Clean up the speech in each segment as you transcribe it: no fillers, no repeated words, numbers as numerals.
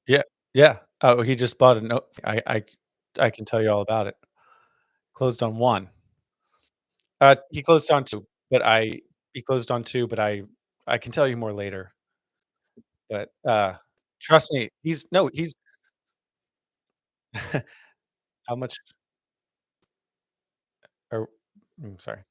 Yeah, yeah. Oh, he just bought a note I can tell you all about it. Closed on 1. He closed on 2, but I he closed on 2, but I can tell you more later. But, trust me, he's no, he's how much or sorry.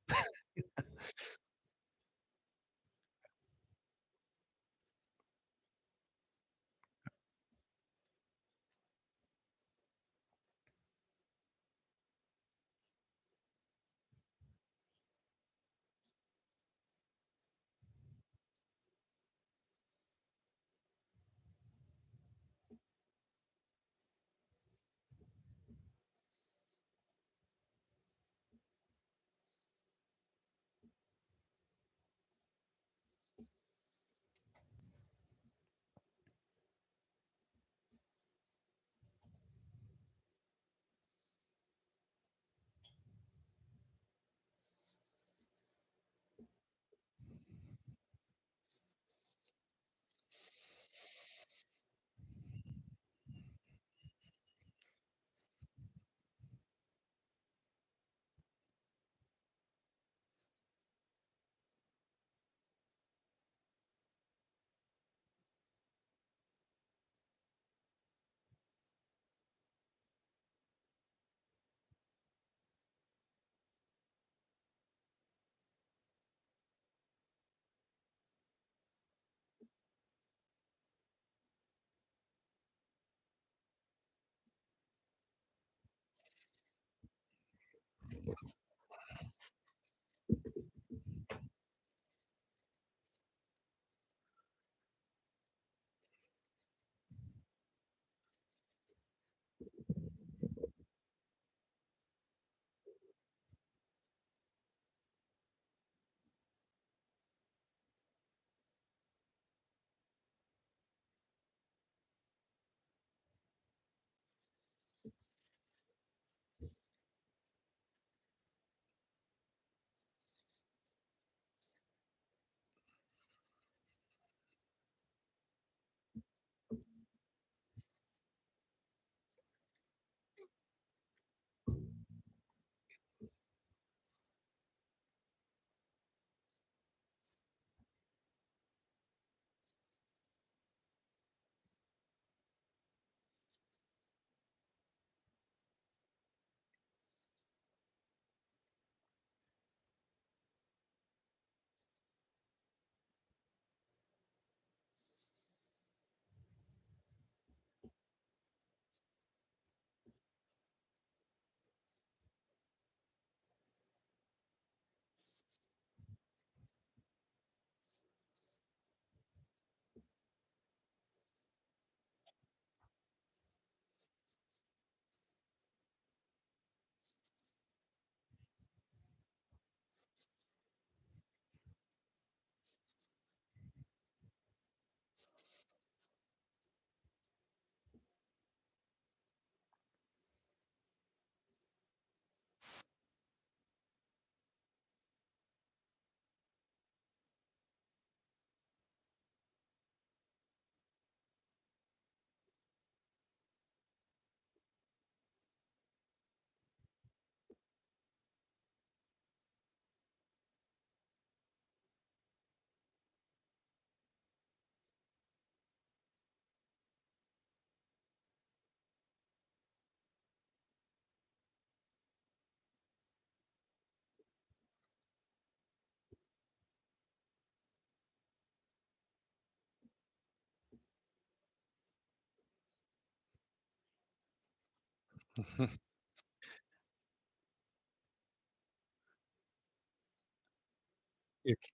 You c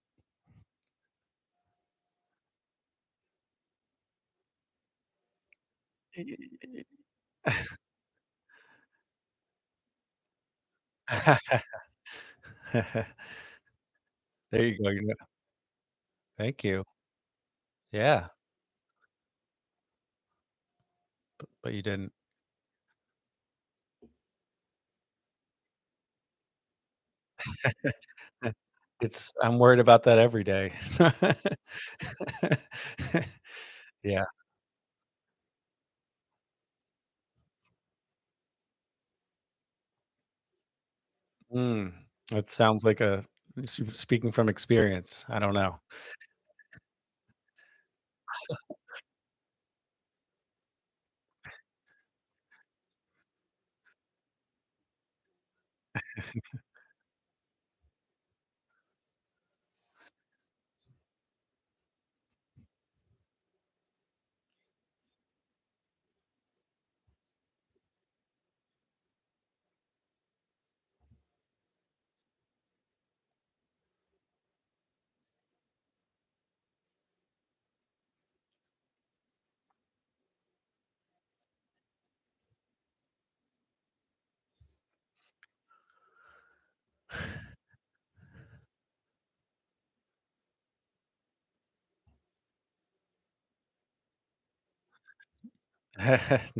There you go, thank you. Yeah, but you didn't. It's I'm worried about that every day. Yeah. Mm, that sounds like a speaking from experience, I don't know.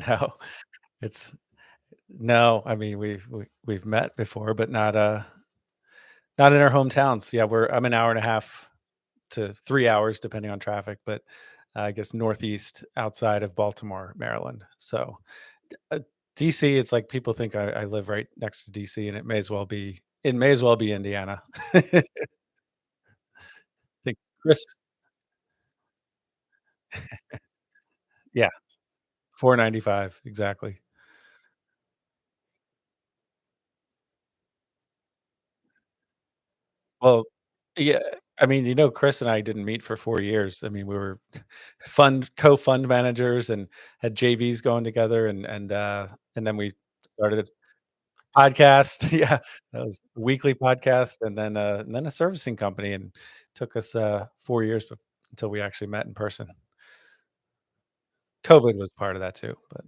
No, it's no, I mean, we've met before, but not in our hometowns. Yeah, I'm an hour and a half to 3 hours depending on traffic, but I guess northeast outside of Baltimore, Maryland. So, uh, DC, it's like people think I live right next to DC, and it may as well be Indiana. I think Chris yeah, 495, exactly. Well, yeah, I mean, Chris and I didn't meet for 4 years. I mean, we were co-fund managers and had JVs going together and then we started a podcast. Yeah, that was a weekly podcast and then a servicing company and took us, 4 years until we actually met in person. COVID was part of that too, but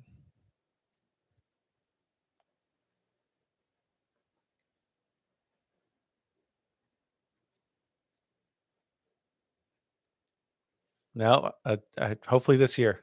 no, I hopefully this year.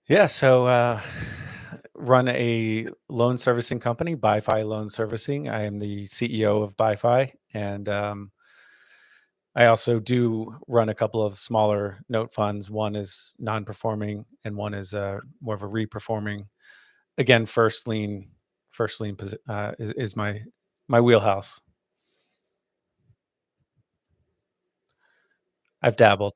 Yeah, so, run a loan servicing company, BiFi Loan Servicing. I am the CEO of BiFi, and, I also do run a couple of smaller note funds. One is non-performing, and one is, more of a reperforming. Again, first lien is my wheelhouse. I've dabbled.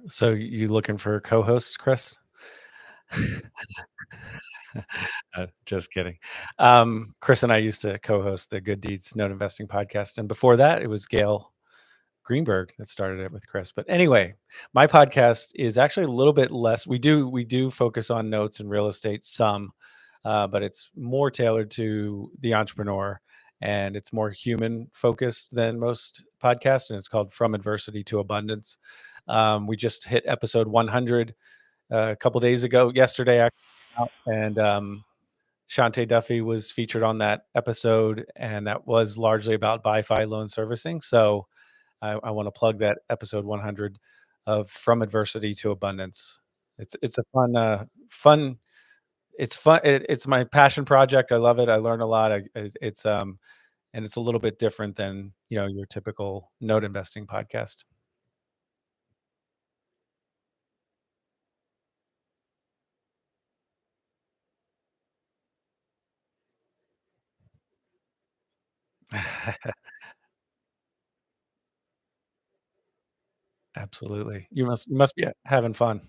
So you looking for co-hosts, Chris? Just kidding. Chris and I used to co-host the Good Deeds Note Investing podcast, and before that, it was Gail Greenberg that started it with Chris. But anyway, my podcast is actually a little bit less. We do focus on notes and real estate some, but it's more tailored to the entrepreneur, and it's more human focused than most podcasts. And it's called From Adversity to Abundance. We just hit episode 100 a couple days ago, yesterday, and Shantae Duffy was featured on that episode, and that was largely about BiFi loan servicing. So I want to plug that episode 100 of From Adversity to Abundance. It's a fun. It's fun. It's my passion project. I love it. I learn a lot. It's and it's a little bit different than your typical note investing podcast. Absolutely. You must be having fun.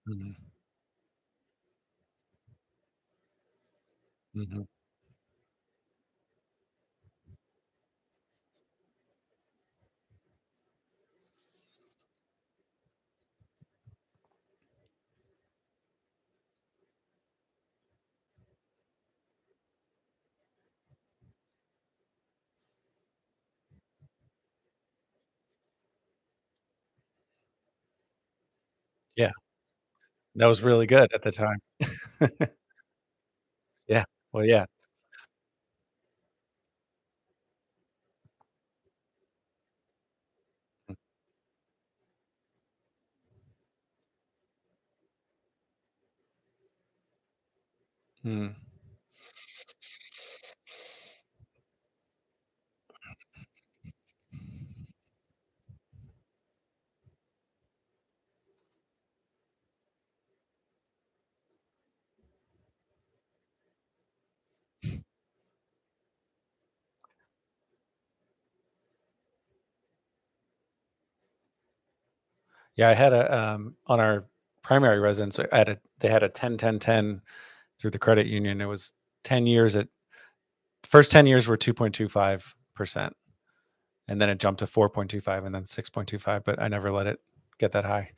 Mhm, mhm. Yeah, that was really good at the time. Yeah, well, yeah. Mm. Yeah, I had on our primary residence, I had a they had a 10-10-10 through the credit union. It was 10 years at first 10 years were 2.25%, and then it jumped to 4.25 and then 6.25, but I never let it get that high.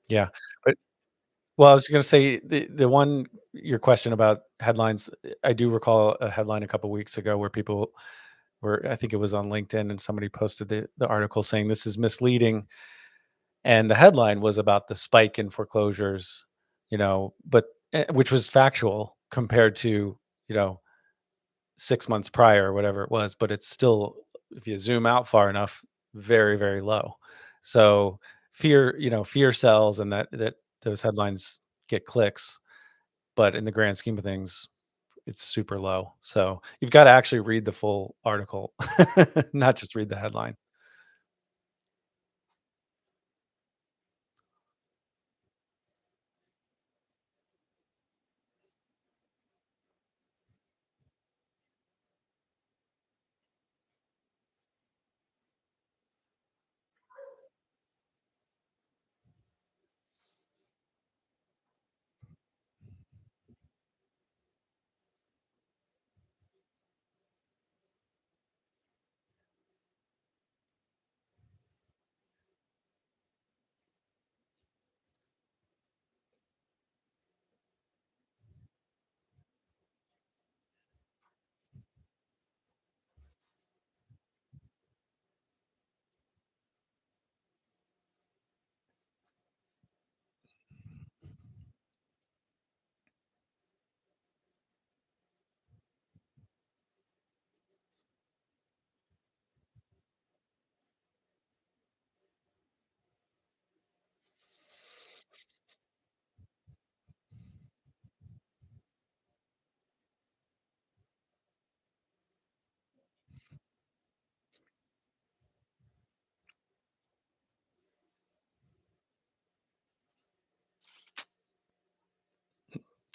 Yeah, but well, I was gonna say the one your question about headlines, I do recall a headline a couple weeks ago where people were I think it was on LinkedIn and somebody posted the article saying this is misleading, and the headline was about the spike in foreclosures, but which was factual compared to, you know, 6 months prior or whatever it was, but it's still, if you zoom out far enough, very, very low. So fear sells and that those headlines get clicks, but in the grand scheme of things, it's super low. So you've got to actually read the full article, not just read the headline.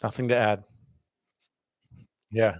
Nothing to add. Yeah.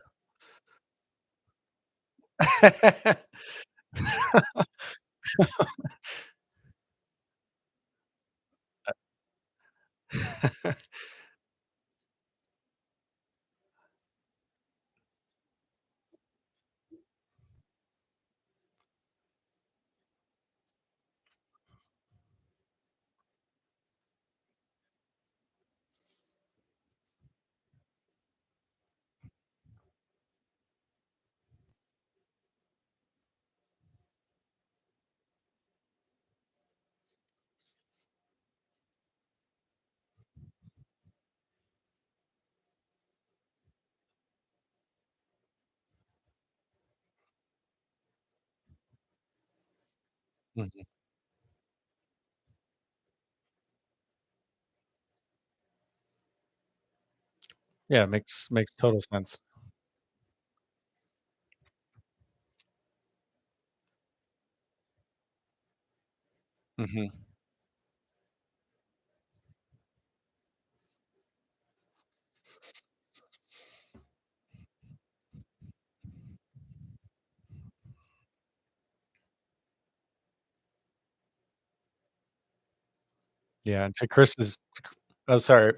Mhm. Yeah, makes total sense. Mhm. Yeah, and to Chris's oh, sorry.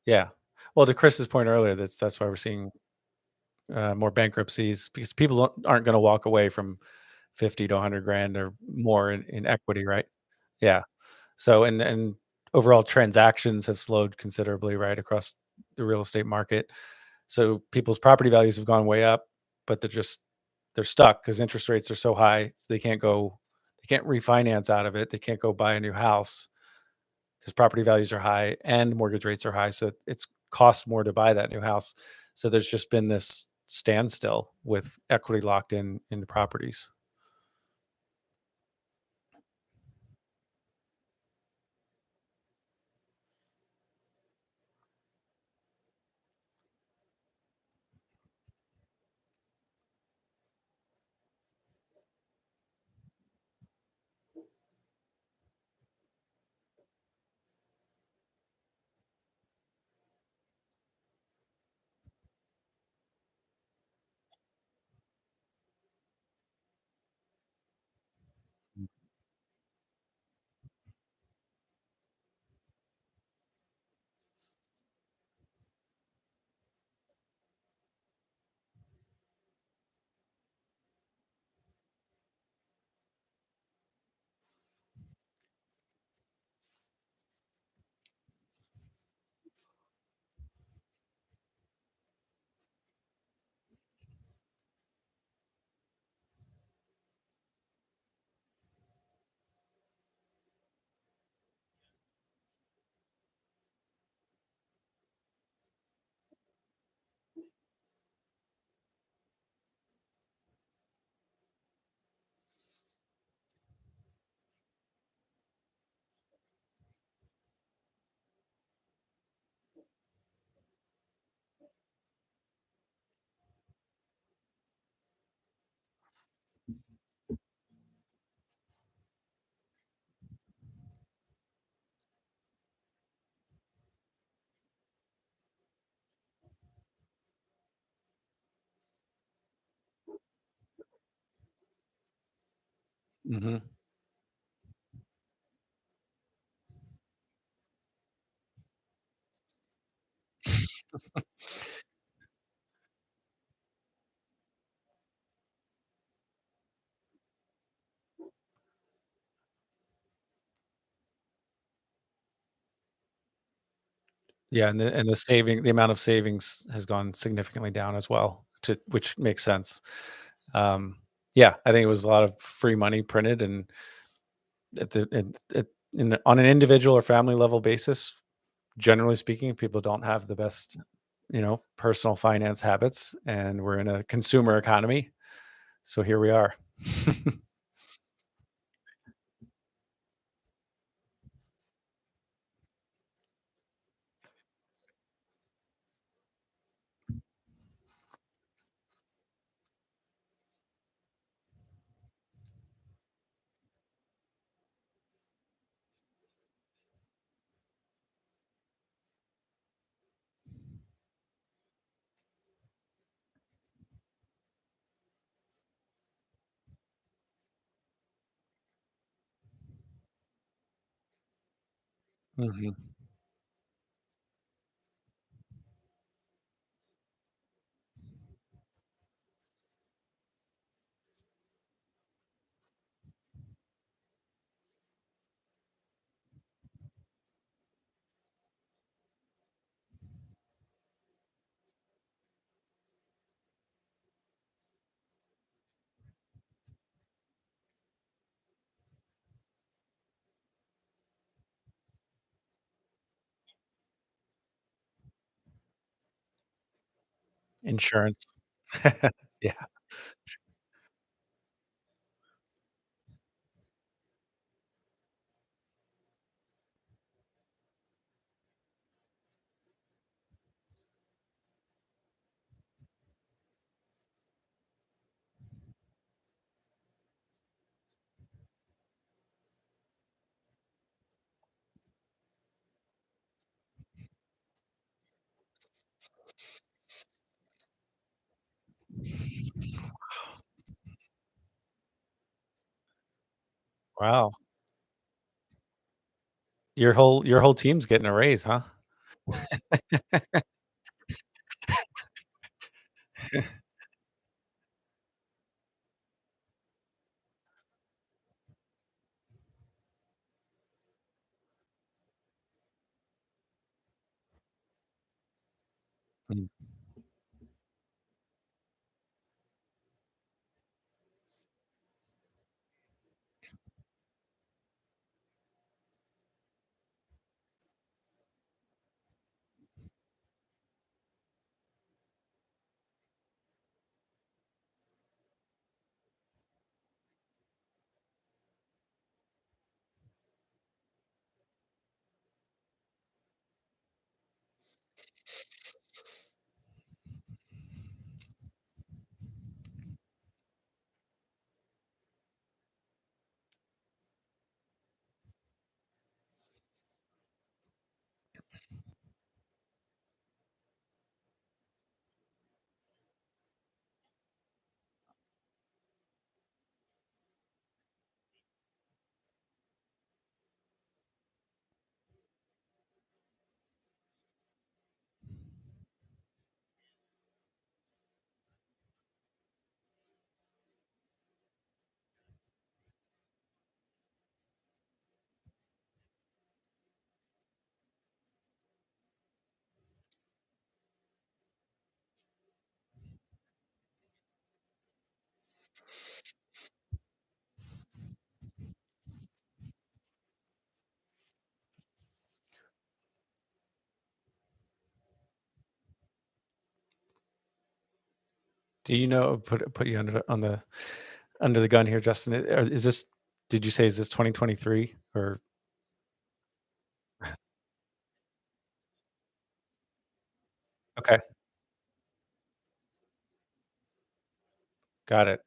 Yeah. Well, to Chris's point earlier, that's why we're seeing, more bankruptcies because people aren't gonna walk away from 50 to 100 grand or more in equity, right? Yeah. So, and overall transactions have slowed considerably, right, across the real estate market. So people's property values have gone way up, but they're stuck because interest rates are so high, they can't refinance out of it. They can't go buy a new house because property values are high and mortgage rates are high. So it's costs more to buy that new house. So there's just been this standstill with equity locked in into properties. Hmm. Yeah, and the amount of savings has gone significantly down as well, to which makes sense. Um, yeah, I think it was a lot of free money printed, and on an individual or family level basis, generally speaking, people don't have the best, personal finance habits, and we're in a consumer economy. So here we are. Mhm. Insurance. Yeah. Wow. Your whole team's getting a raise, huh? Mm. Do you know put you under the gun here, Justin, is this did you say is this 2023 or okay, got it.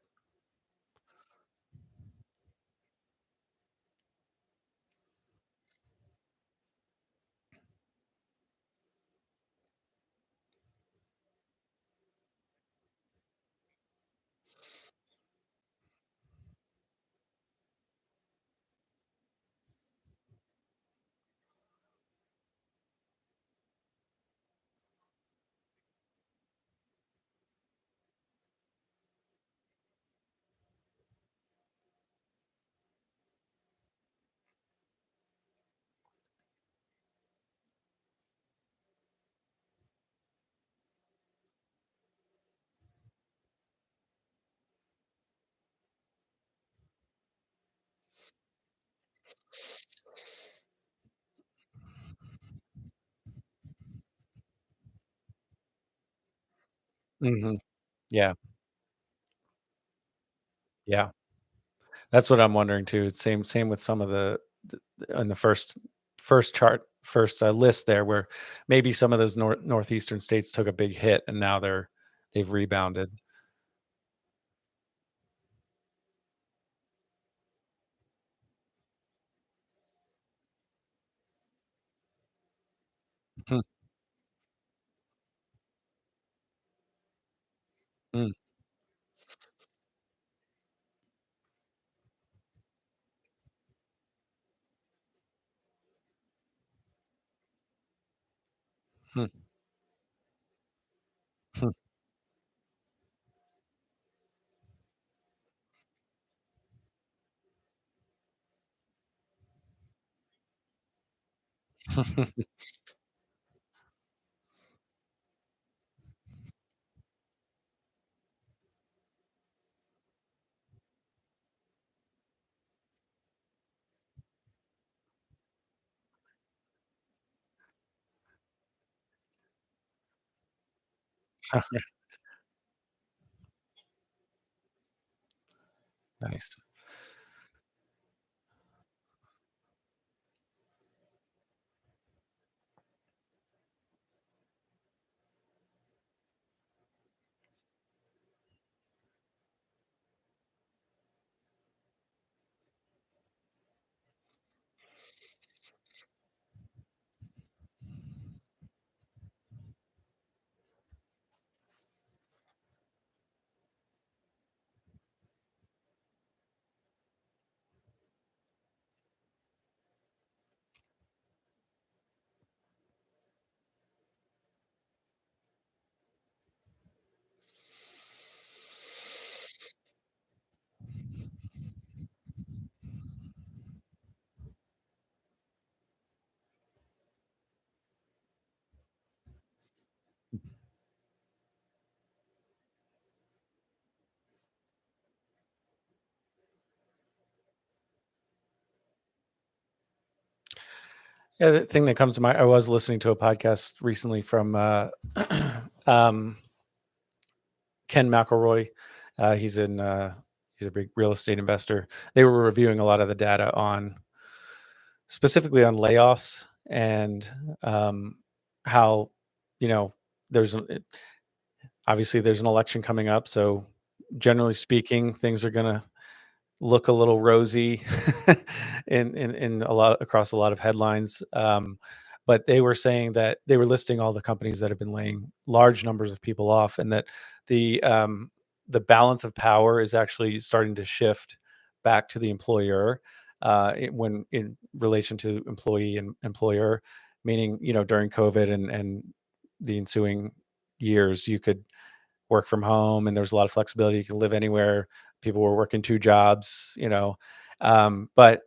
Mhm. Yeah, yeah. That's what I'm wondering too. It's same with some of on the first chart, first, list there where maybe some of those northeastern states took a big hit and now they've rebounded. Hmm, mm. Hmm, hmm. Nice. Yeah, the thing that comes to mind, I was listening to a podcast recently from um, Ken McElroy. He's a big real estate investor. They were reviewing a lot of the data on specifically on layoffs and how you know there's obviously there's an election coming up, so generally speaking, things are going to look a little rosy in a lot across a lot of headlines. But they were saying that they were listing all the companies that have been laying large numbers of people off, and that the um, the balance of power is actually starting to shift back to the employer when in relation to employee and employer. Meaning, during COVID and the ensuing years, you could work from home and there was a lot of flexibility. You could live anywhere. People were working two jobs. But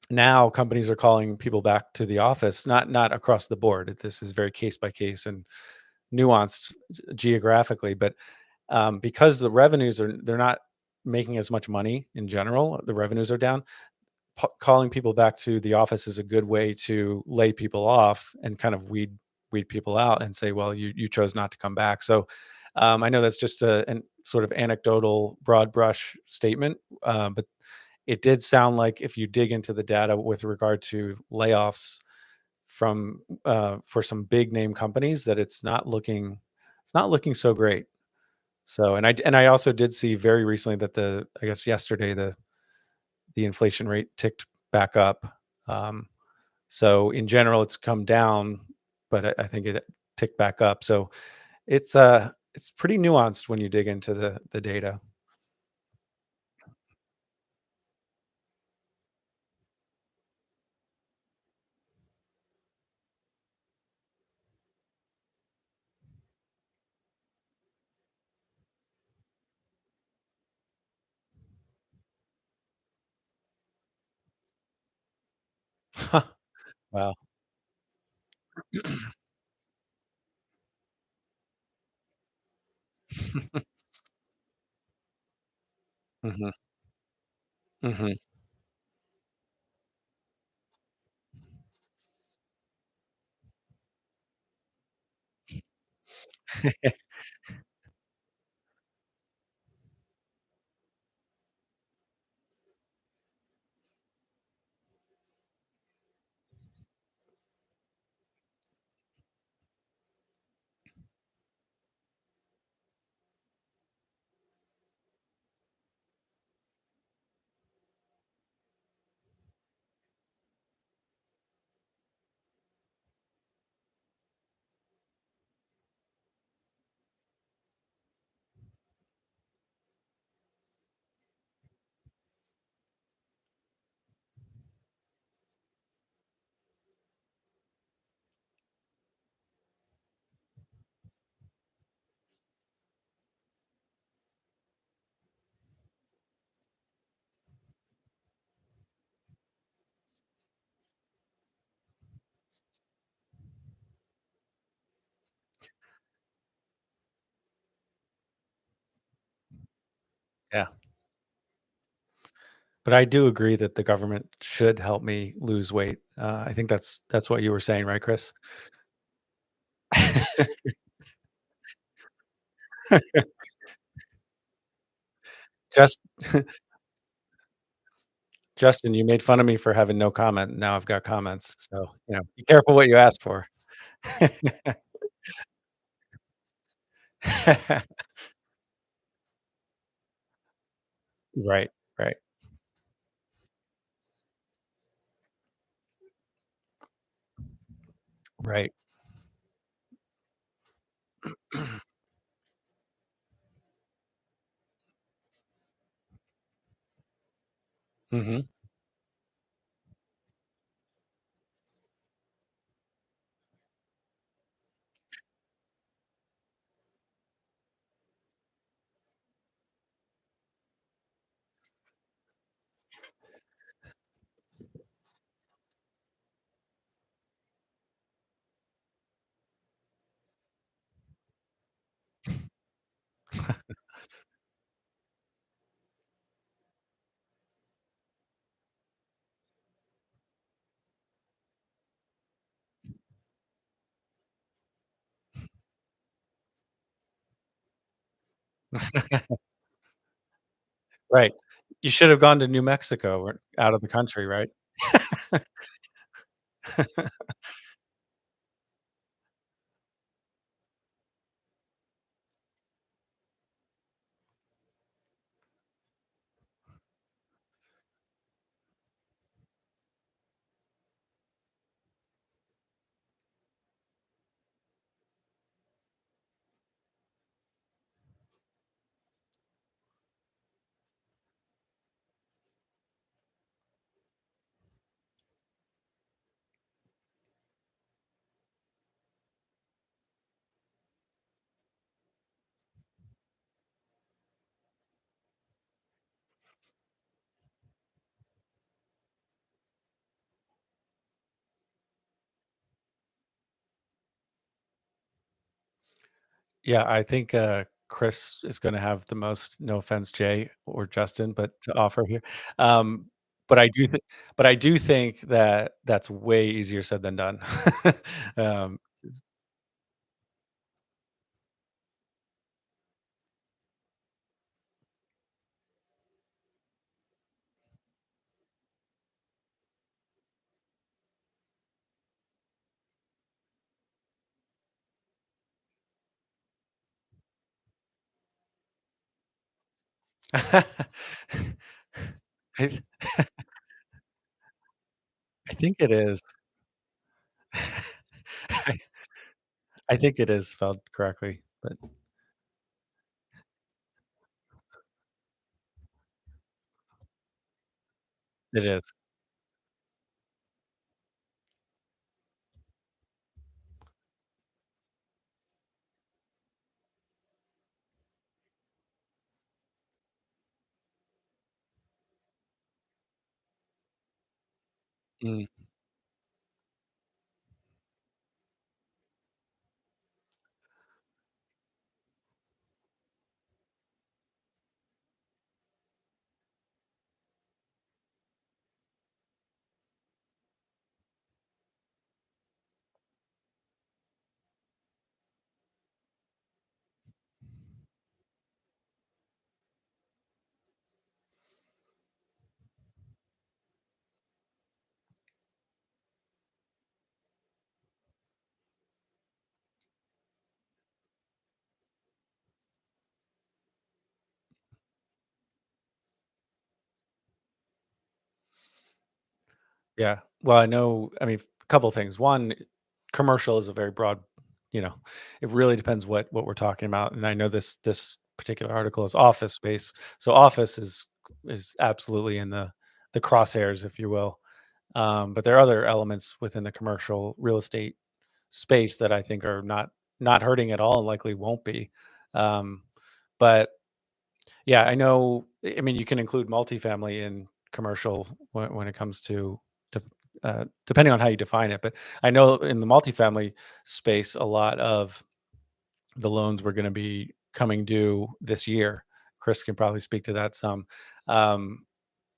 now companies are calling people back to the office, not across the board. This is very case by case and nuanced geographically, but because the revenues they're not making as much money in general, the revenues are down. Calling people back to the office is a good way to lay people off and kind of weed people out and say, well, you chose not to come back. So I know that's just an sort of anecdotal, broad brush statement, but it did sound like if you dig into the data with regard to layoffs from for some big name companies, that it's not looking so great. So and I also did see very recently that I guess yesterday the inflation rate ticked back up. Um, so in general, it's come down, but I think it ticked back up. So it's pretty nuanced when you dig into the data. Wow. Hmm. Hmm. Yeah. But I do agree that the government should help me lose weight. I think that's what you were saying, right, Chris? Just Justin, you made fun of me for having no comment. Now I've got comments. So, be careful what you ask for. Right, right, right. Mhm. Right. You should have gone to New Mexico or out of the country, right? Yeah, I think, Chris is gonna have the most, no offense, Jay or Justin, but to offer here. Um, but I do think that that's way easier said than done. Um, I I think it is. I I think it is spelled correctly, but it is. Mm. Yeah. Well, I mean, a couple things. One, commercial is a very broad, you know, it really depends what we're talking about. And I know this particular article is office space. So office is absolutely in the crosshairs, if you will. But there are other elements within the commercial real estate space that I think are not hurting at all and likely won't be. Um, but yeah, I know. I mean, you can include multifamily in commercial when it comes to depending on how you define it. But I know in the multifamily space, a lot of the loans were going to be coming due this year Chris can probably speak to that some. Um,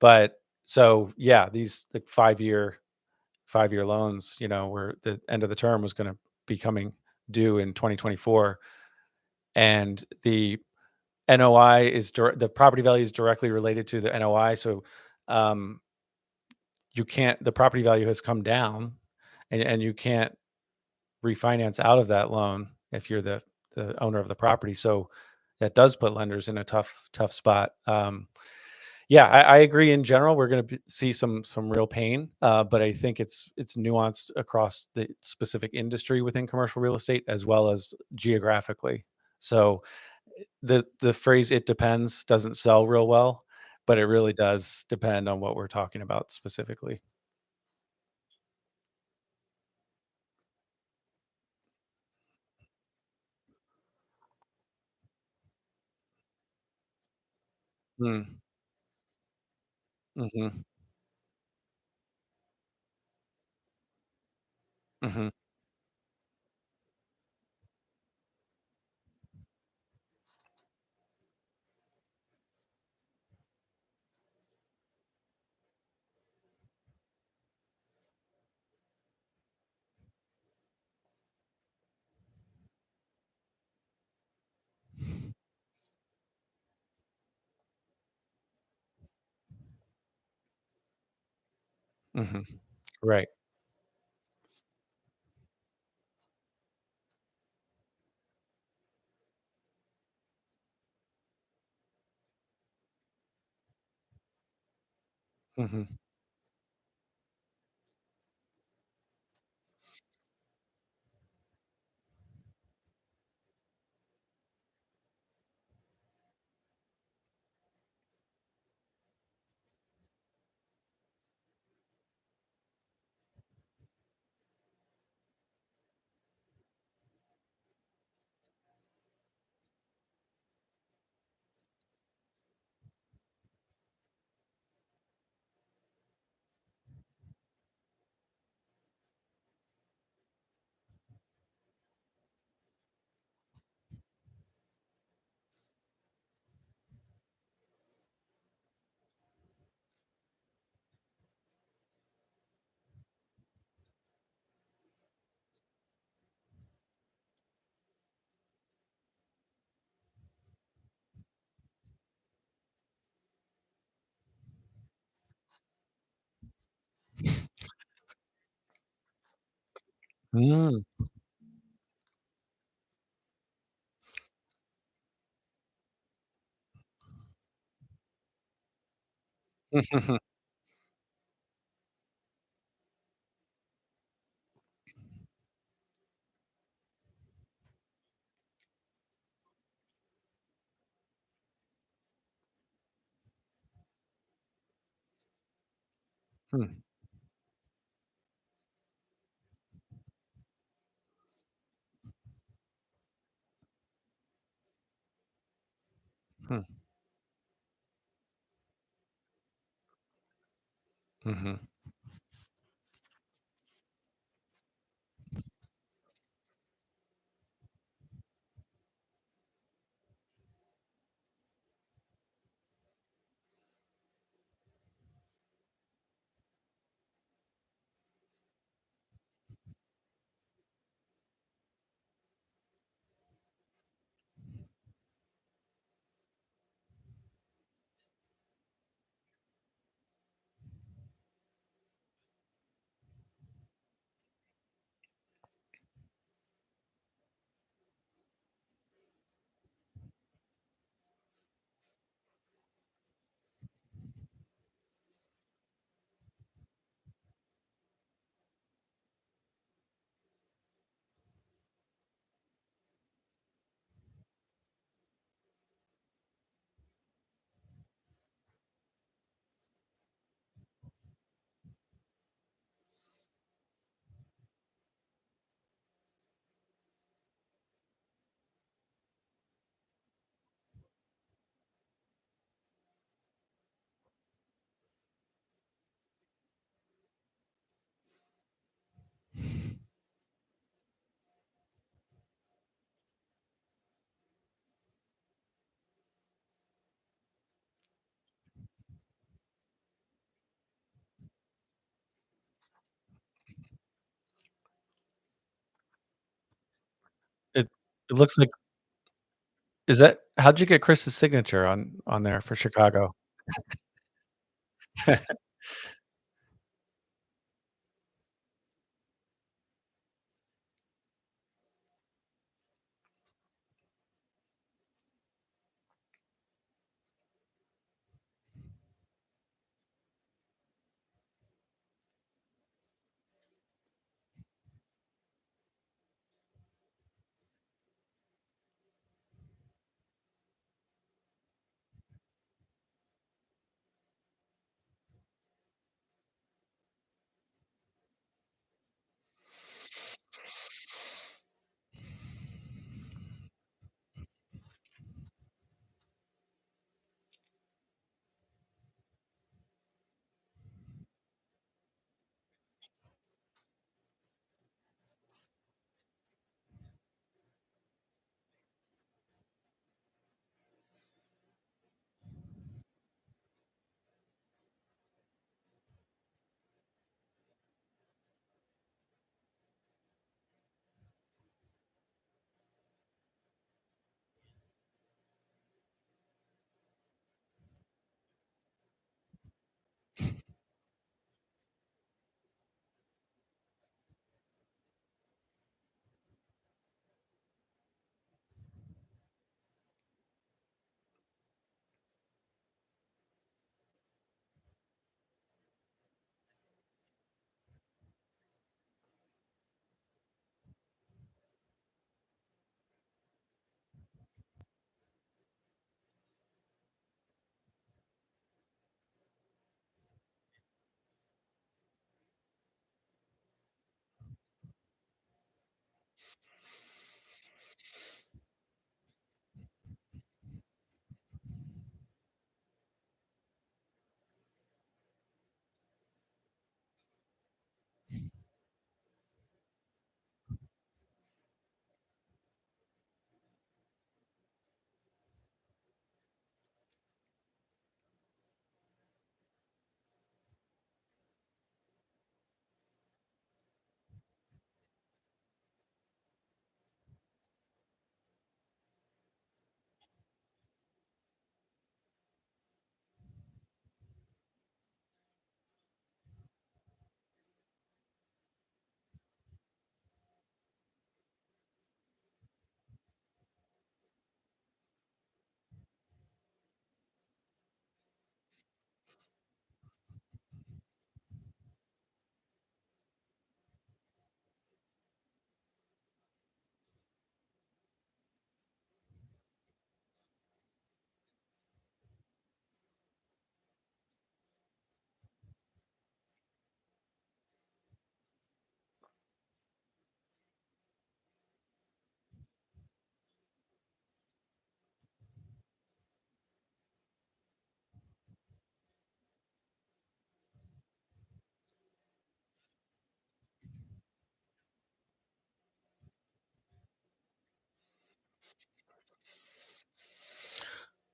but so yeah, these like 5-year loans, where the end of the term was going to be coming due in 2024, and the NOI the property value is directly related to the NOI. So um, you can't the property value has come down, and you can't refinance out of that loan if you're the owner of the property. So that does put lenders in a tough spot. Yeah, I agree. In general, we're going to see some real pain, but I think it's nuanced across the specific industry within commercial real estate as well as geographically. So the phrase "it depends" doesn't sell real well, but it really does depend on what we're talking about specifically. Mm, mhm, mhm, mhm. Right. Mhm, mm. Hmm, hmm, mhm. It looks like is that how'd you get Chris's signature on there for Chicago?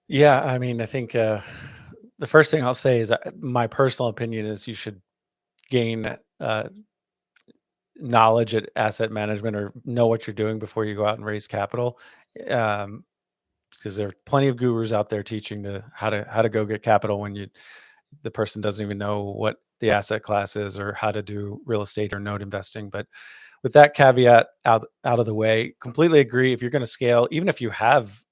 Yeah, I mean, I think, the first thing I'll say is, my personal opinion is you should gain, knowledge at asset management or know what you're doing before you go out and raise capital. Um, because there are plenty of gurus out there teaching to how to go get capital when the person doesn't even know what the asset class is or how to do real estate or note investing. But with that caveat out of the way, completely agree. If you're going to scale, even if you have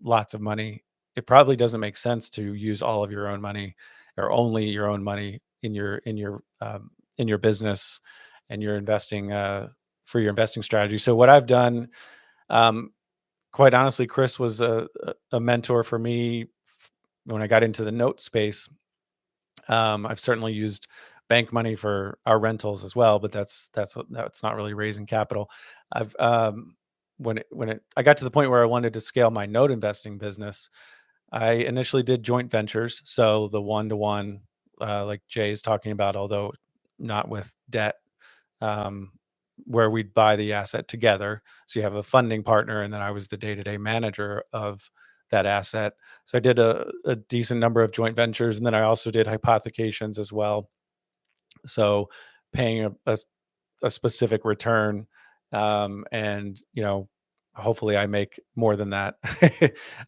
lots of money, it probably doesn't make sense to use all of your own money or only your own money in your business and your investing for your investing strategy. So what I've done, um, quite honestly, Chris was a mentor for me when I got into the note space. I've certainly used bank money for our rentals as well, but that's not really raising capital. I've I got to the point where I wanted to scale my note investing business, I initially did joint ventures, so the one to one, like Jay is talking about, although not with debt, um, where we'd buy the asset together. So you have a funding partner, and then I was the day to day manager of that asset. So I did a decent number of joint ventures, and then I also did hypothecations as well. So paying a specific return, and hopefully I make more than that.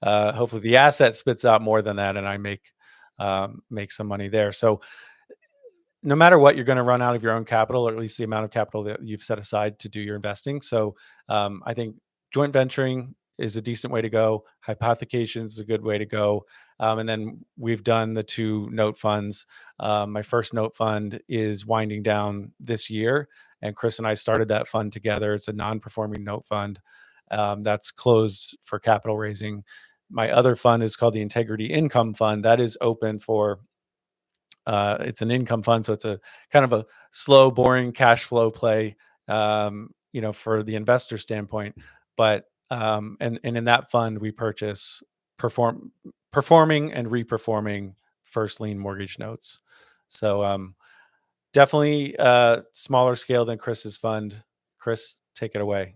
Hopefully the asset spits out more than that, and I make some money there. So no matter what, you're going to run out of your own capital, or at least the amount of capital that you've set aside to do your investing. So I think joint venturing is a decent way to go. Hypothecation is a good way to go. And then we've done the two note funds. My first note fund is winding down this year, and Chris and I started that fund together. It's a non-performing note fund that's closed for capital raising. My other fund is called the Integrity Income Fund. That is open for it's an income fund, so it's a kind of a slow, boring cash flow play, for the investor standpoint. But and in that fund, we purchase perform performing and reperforming first lien mortgage notes. So definitely smaller scale than Chris's fund. Chris, take it away.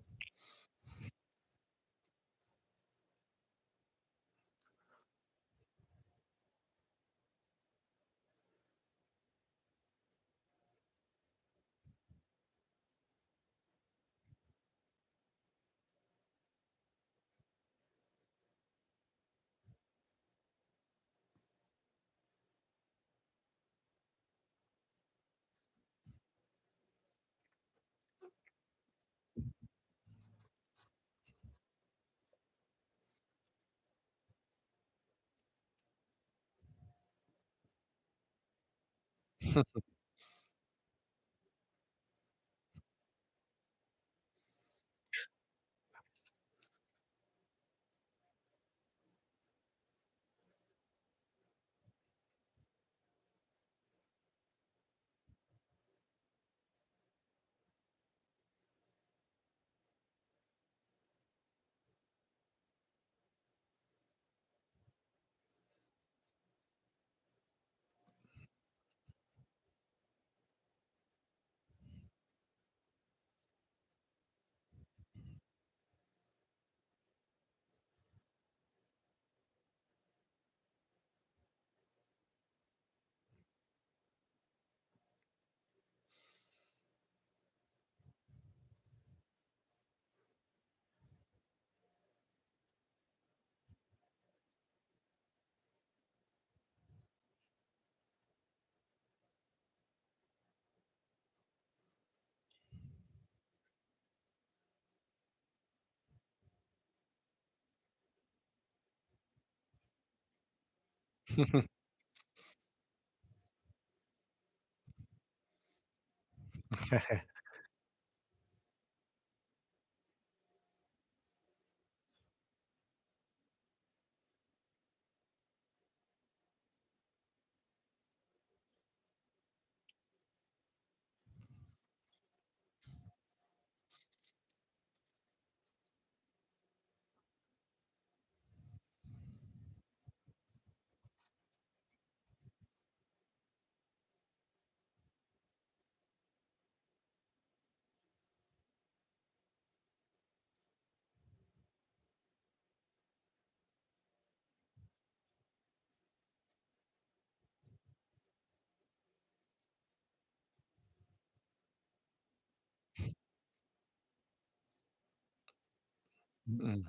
Mm-mm.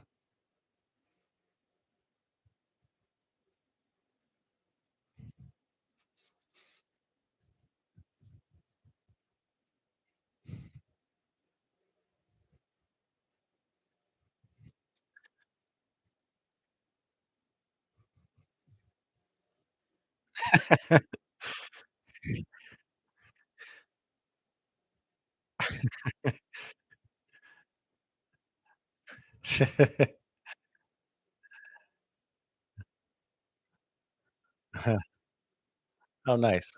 Oh, nice.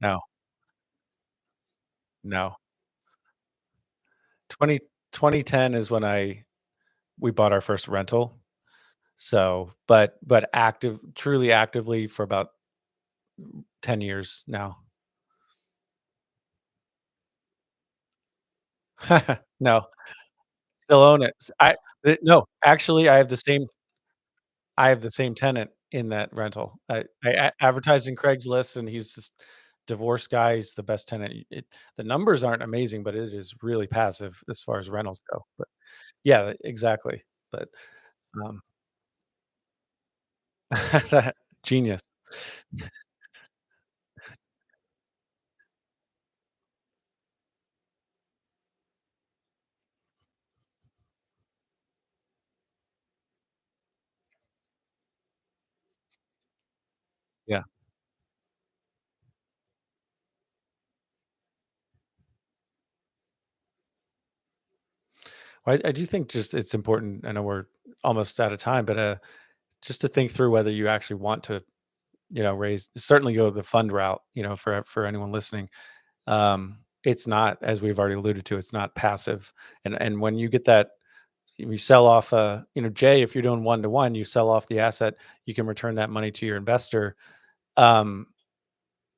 No, no. 2010 is when I we bought our first rental. So, but truly actively for about 10 years now. No, still own it. No, actually, I have the same tenant in that rental. I advertised in Craigslist, and he's this divorced guy. He's the best tenant. The numbers aren't amazing, but it is really passive as far as rentals go. But yeah, exactly. But, um, genius. Yeah. Well, I do think just it's important. I know we're almost out of time, but just to think through whether you actually want to, raise certainly go the fund route. For anyone listening, it's not, as we've already alluded to, it's not passive. And when you get that, you sell off, Jay, if you're doing 1 to 1, you sell off the asset, you can return that money to your investor. Um,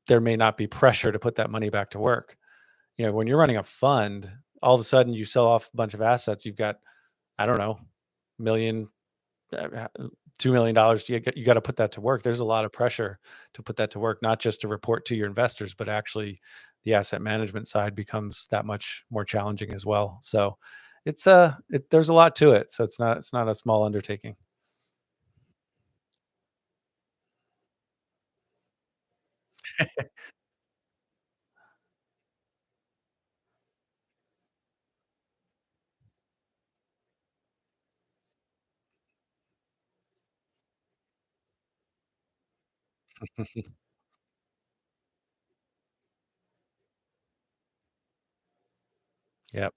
there may not be pressure to put that money back to work. When you're running a fund, all of a sudden you sell off a bunch of assets. You've got, I don't know, million, $2 million. You got to put that to work. There's a lot of pressure to put that to work, not just to report to your investors, but actually the asset management side becomes that much more challenging as well. So there's a lot to it. So it's not a small undertaking. Yep.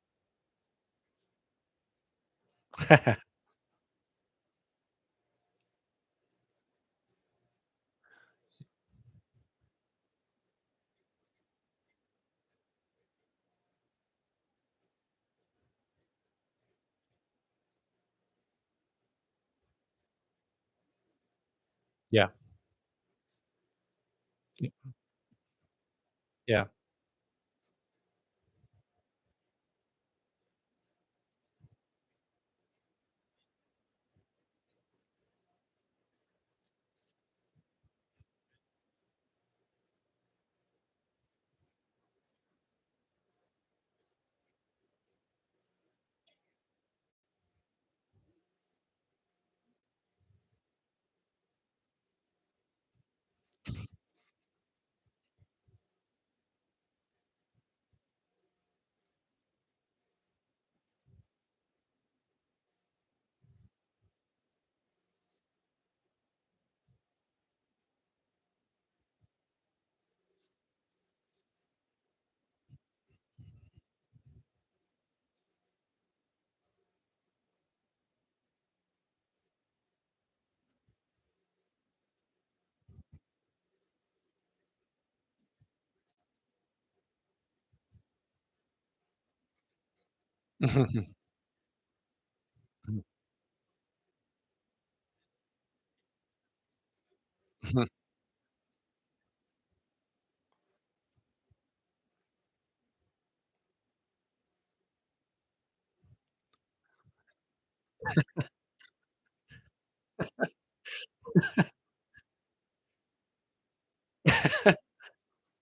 Yeah. Yeah.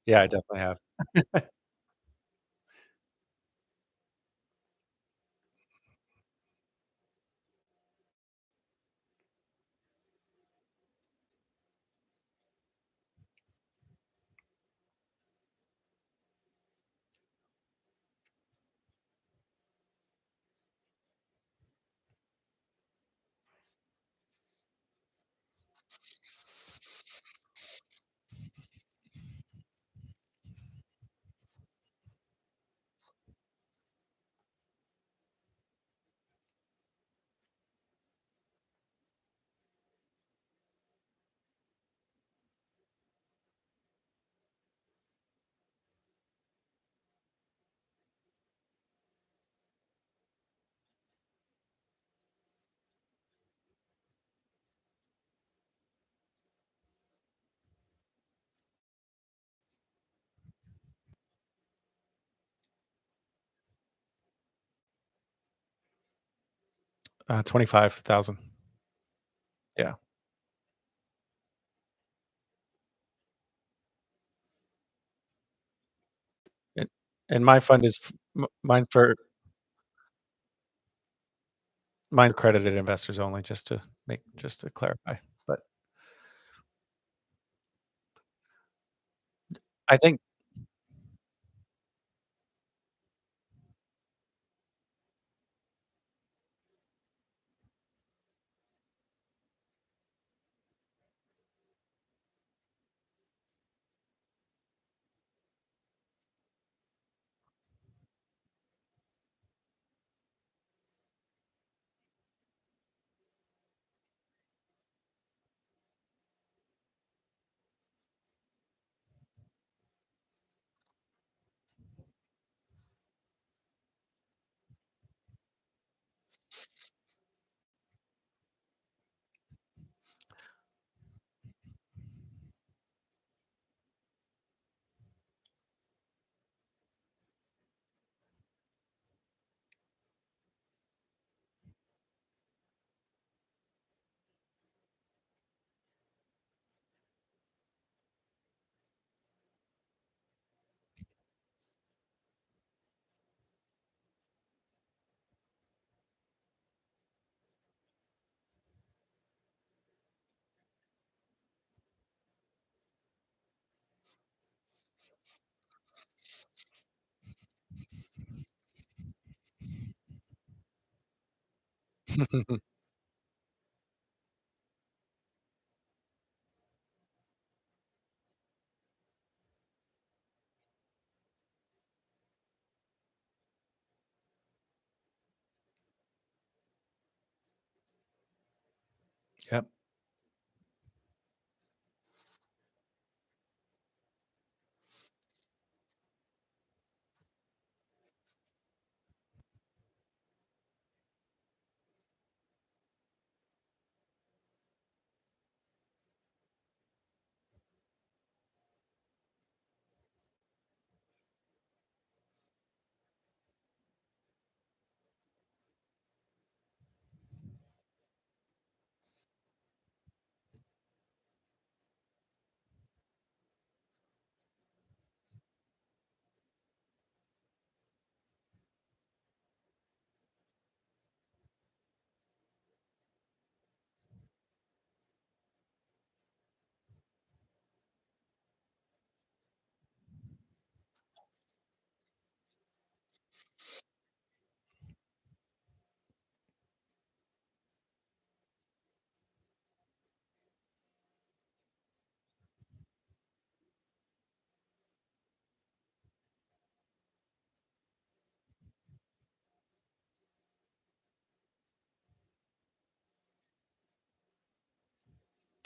Yeah, I definitely have. 25,000. Yeah. And and my fund is f m mine's accredited investors only, just to clarify. But I think Yep.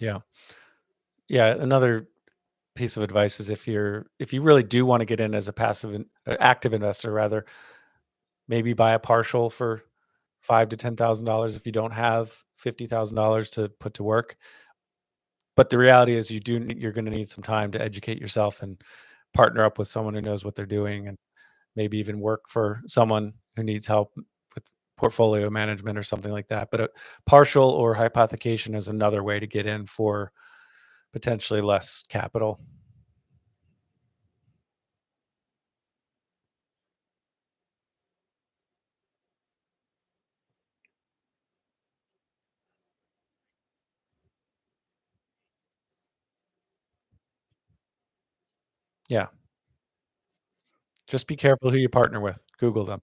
Yeah. Yeah, another piece of advice is if you really do wanna get in as a active investor rather, maybe buy a partial for 5 to $10,000 if you don't have $50,000 to put to work. But the reality is you're gonna need some time to educate yourself and partner up with someone who knows what they're doing, and maybe even work for someone who needs help with portfolio management or something like that. But a partial or hypothecation is another way to get in for potentially less capital. Yeah. Just be careful who you partner with. Google them.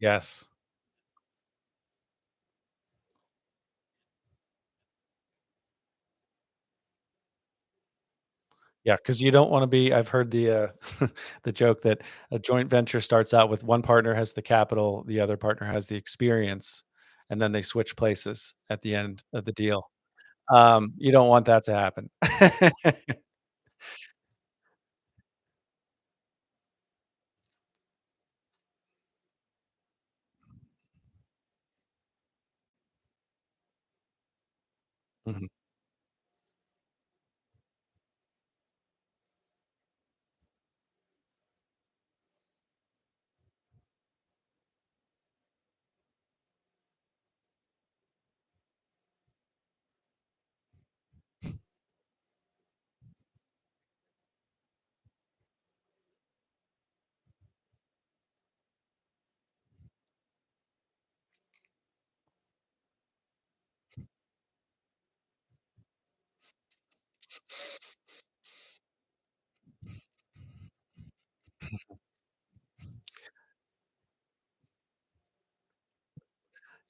Yes. Yeah, because you don't wanna be I've heard the joke that a joint venture starts out with one partner has the capital, the other partner has the experience, and then they switch places at the end of the deal. You don't want that to happen. Mhm.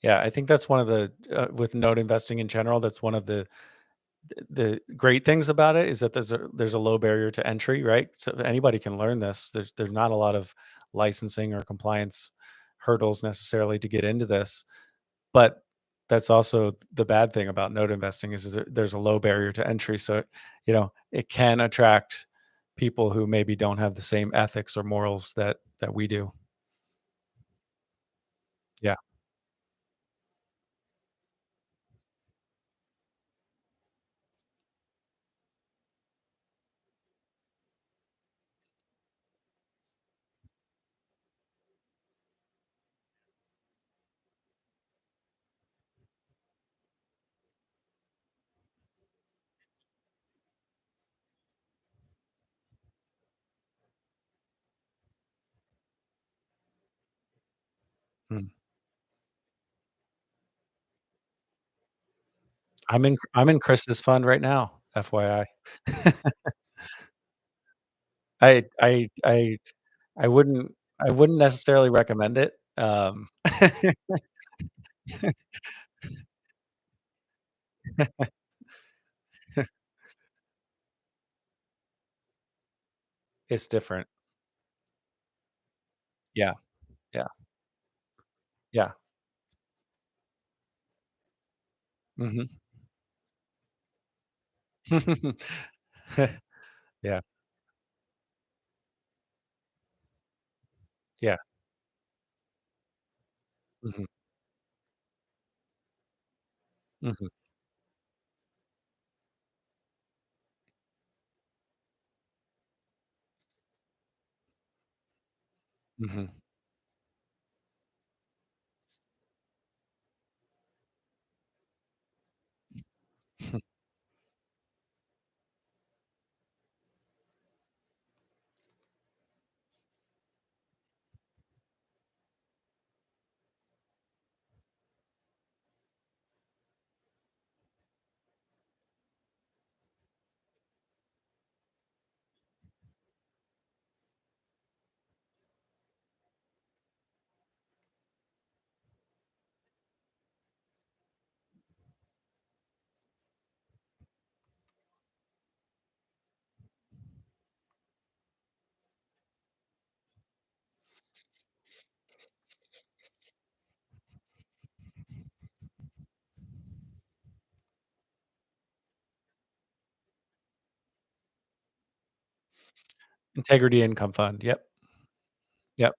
Yeah, I think that's one of the with note investing in general, that's one of the great things about it is that there's a low barrier to entry, right? So anybody can learn this. There's not a lot of licensing or compliance hurdles necessarily to get into this. But that's also the bad thing about note investing is there's a low barrier to entry. So, it can attract people who maybe don't have the same ethics or morals that we do. Yeah. Mm. I'm in Chris's fund right now, FYI. I I I I wouldn't necessarily recommend it. It's different. Yeah, yeah, yeah. Mhm. Yeah, yeah. Mhm, mhm, mhm. Integrity Income Fund, yep, yep.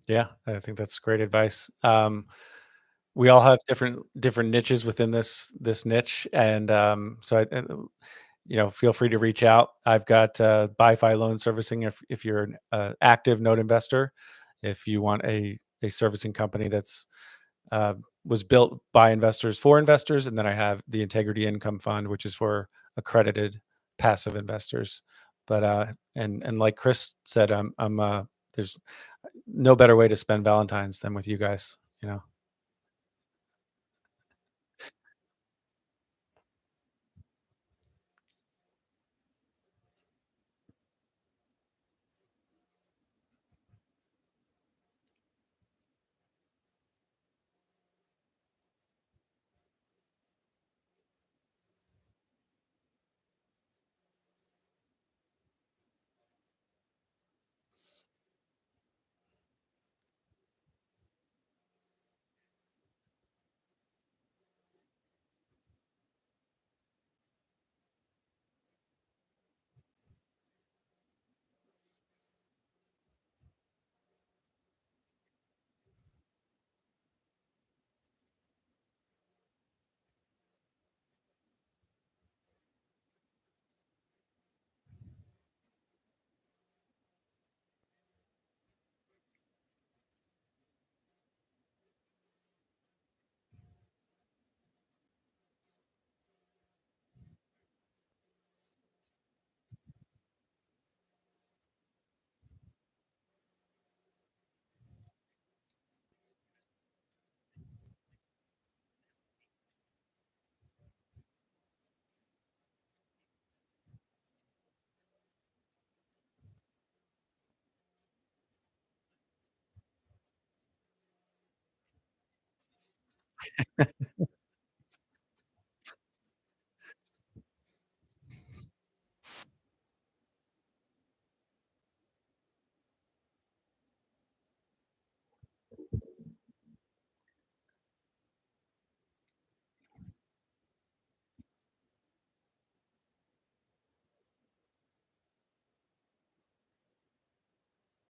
Yeah, I think that's great advice. We all have different niches within this niche, and, so feel free to reach out. I've got, BiFi loan servicing if you're an, active note investor. If you want a servicing company that's uh, was built by investors for investors, and then I have the Integrity Income Fund, which is for accredited passive investors. But and like Chris said, there's no better way to spend Valentine's than with you guys. You know,